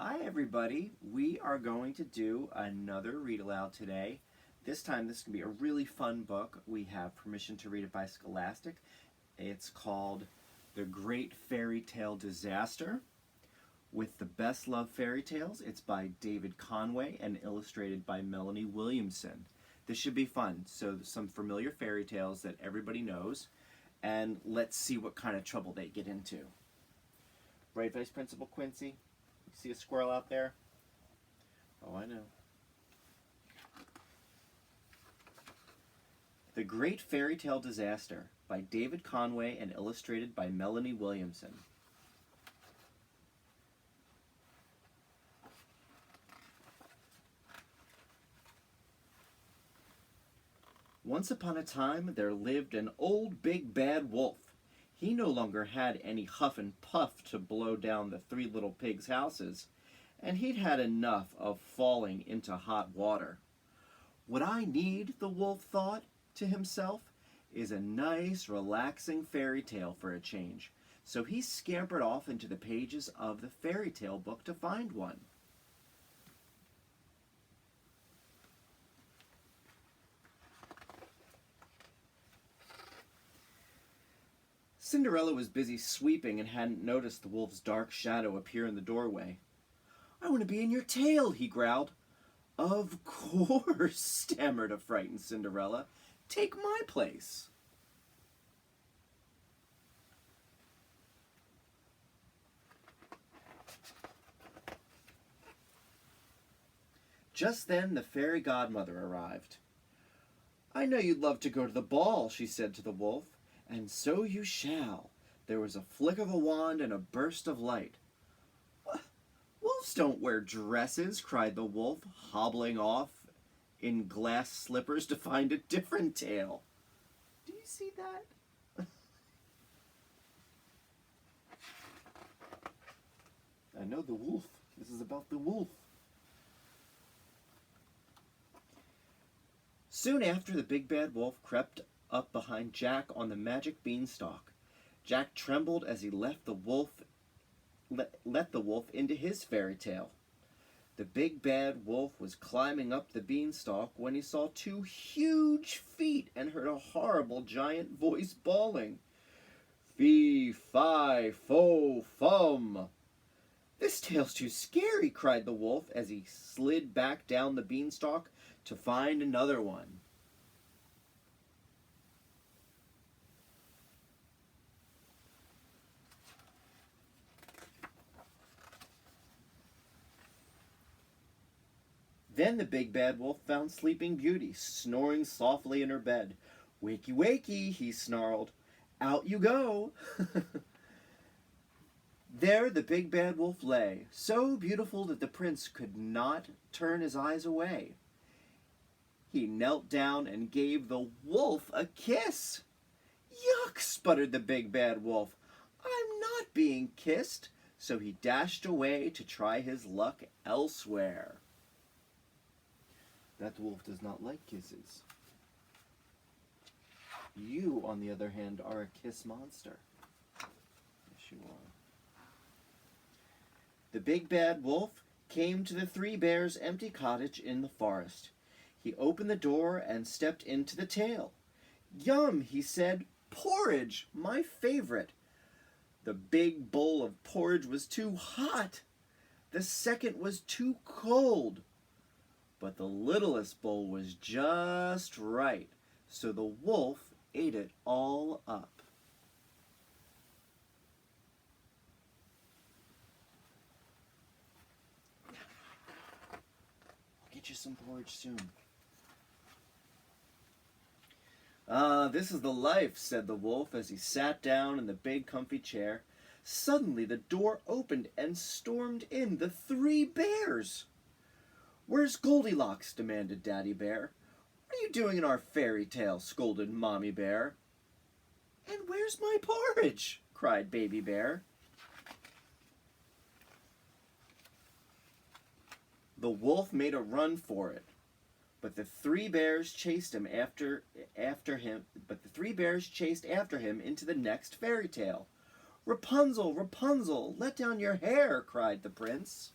Hi everybody, we are going to do another read aloud today. This time this can be a really fun book. We have permission to read it by Scholastic. It's called The Great Fairy Tale Disaster with the Best Loved Fairy Tales. It's by David Conway and illustrated by Melanie Williamson. This should be fun. So some familiar fairy tales that everybody knows, and let's see what kind of trouble they get into. Right, Vice Principal Quincy? See a squirrel out there? Oh, I know. The Great Fairy Tale Disaster by David Conway and illustrated by Melanie Williamson. Once upon a time, there lived an old big bad wolf. He no longer had any huff and puff to blow down the three little pigs' houses, and he'd had enough of falling into hot water. What I need, the wolf thought to himself, is a nice, relaxing fairy tale for a change. So he scampered off into the pages of the fairy tale book to find one. Cinderella was busy sweeping and hadn't noticed the wolf's dark shadow appear in the doorway. "I want to be in your tail," he growled. "Of course," stammered a frightened Cinderella. "Take my place." Just then the fairy godmother arrived. "I know you'd love to go to the ball," she said to the wolf. "And so you shall." There was a flick of a wand and a burst of light. "Wolves don't wear dresses," cried the wolf, hobbling off in glass slippers to find a different tail. Do you see that? I know the wolf. This is about the wolf. Soon after, the big bad wolf crept up behind Jack on the magic beanstalk. Jack trembled as he let the wolf into his fairy tale. The big bad wolf was climbing up the beanstalk when he saw two huge feet and heard a horrible giant voice bawling, "Fee, fi, fo, fum." "This tale's too scary," cried the wolf as he slid back down the beanstalk to find another one. Then the big bad wolf found Sleeping Beauty, snoring softly in her bed. "Wakey, wakey," he snarled. "Out you go." There the big bad wolf lay, so beautiful that the prince could not turn his eyes away. He knelt down and gave the wolf a kiss. "Yuck," sputtered the big bad wolf. "I'm not being kissed." So he dashed away to try his luck elsewhere. That wolf does not like kisses. You, on the other hand, are a kiss monster. Yes, you are. The big bad wolf came to the three bears' empty cottage in the forest. He opened the door and stepped into the tail. "Yum," he said. "Porridge, my favorite." The big bowl of porridge was too hot. The second was too cold. But the littlest bowl was just right, so the wolf ate it all up. I'll get you some porridge soon. "Ah, this is the life," said the wolf as he sat down in the big comfy chair. Suddenly the door opened and stormed in the three bears. "Where's Goldilocks?" demanded Daddy Bear. "What are you doing in our fairy tale?" scolded Mommy Bear. "And where's my porridge?" cried Baby Bear. The wolf made a run for it, but the three bears chased after him into the next fairy tale. "Rapunzel, Rapunzel, let down your hair," cried the prince.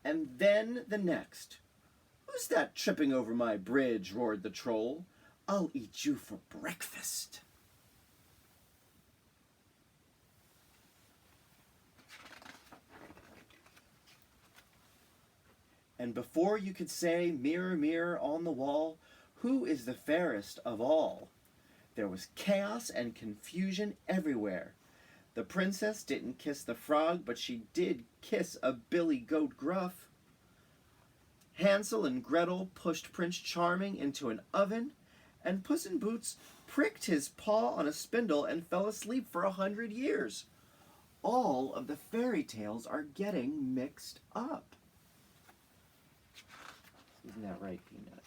and then the next. "Who's that tripping over my bridge?" roared the troll. "I'll eat you for breakfast." And before you could say, "Mirror, mirror on the wall, who is the fairest of all?" there was chaos and confusion everywhere. The princess didn't kiss the frog, but she did kiss a billy goat gruff. Hansel and Gretel pushed Prince Charming into an oven, and Puss in Boots pricked his paw on a spindle and fell asleep for 100 years. All of the fairy tales are getting mixed up. Isn't that right, Peanut?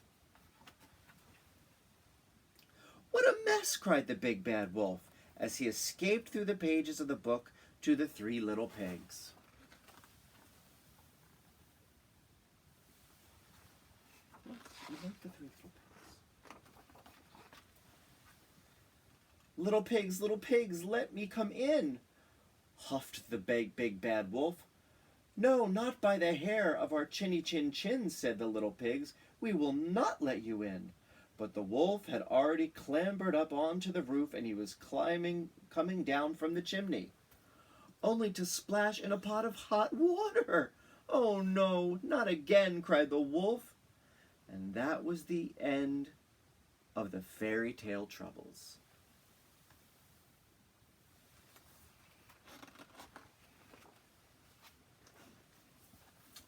"What a mess!" cried the big bad wolf as he escaped through the pages of the book to the three little pigs. You like the three little pigs? Little pigs, let me come in," huffed the big bad wolf. "No, not by the hair of our chinny chin chins," said the little pigs. "We will not let you in." But the wolf had already clambered up onto the roof, and he was coming down from the chimney, only to splash in a pot of hot water. "Oh no, not again," cried the wolf. And that was the end of the fairy tale troubles.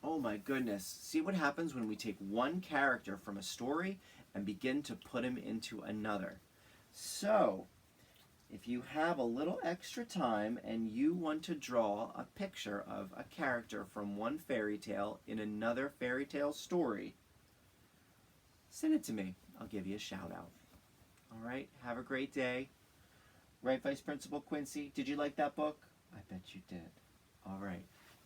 Oh my goodness. See what happens when we take one character from a story and begin to put him into another. So, if you have a little extra time and you want to draw a picture of a character from one fairy tale in another fairy tale story, send it to me. I'll give you a shout out. All right, have a great day. Right, Vice Principal Quincy, did you like that book? I bet you did. All right.